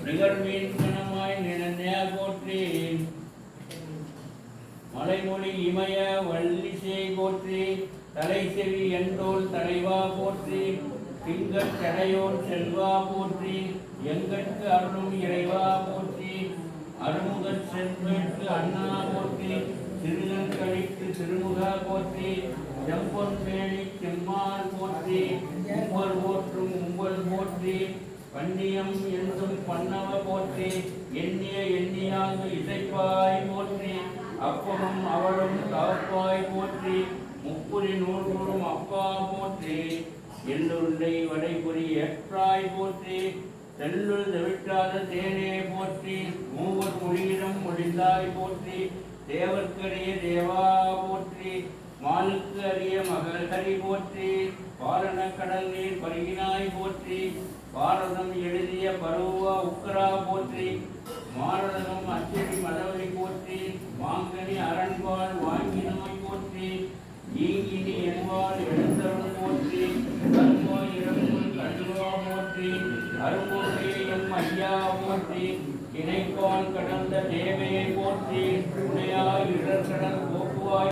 நிகழ்மீன் கணமாய் நினைய போற்றி மலைமொழி இமய வள்ளிசை போற்றி தலை செவி என்றோல் தலைவா போற்றி திங்கட் தடையோன் செல்வா போற்றி எங்கட்கு அருளும் இறைவா போற்றி அருமுகச் செல்வற்கு அண்ணா போற்றி சிறுகன் கழித்து திருமுகா போற்றி செம்பொன் மேனி செம்மாள் போற்றி உம்பல் போற்றும் உம்பல் போற்றி பன்னியம் என்றும் பன்னவ போற்றி எண்ணிய எண்ணியாக இசைப்பாய் போற்றி அப்பமும் அவளும் தவப்பாய் போற்றி முப்புரி நூல்குறும் அப்பா போற்றி எள்ளுருண்டை வடைபுரி ஏற்றாய் போற்றி தெல்லுள் தவிட்டாத தேனே போற்றி மூவர் மொழியிடம் மொழிந்தாய் போற்றி தேவர்க்கரிய தேவா போற்றி மாலுக்கு அரிய மகள்கரி போற்றி பாரண கடல் நீர் பருகினாய் போற்றி பாரதம் எழுதிய பருவ உக்கரா போற்றி மாரதம் அச்சடி மதவழி போற்றி மாங்கனி அரண்பால் வாங்கினாய் போற்றி ஈங்கினி என்பால் எழுந்தருள் போற்றி கருமாய் இறங்குள் கண்டுவா போற்றி அருங்கோட்டையும் ஐயா போற்றி இணைப்பால் கடந்த தேவையை போற்றி துணையாய் இடர்கடல்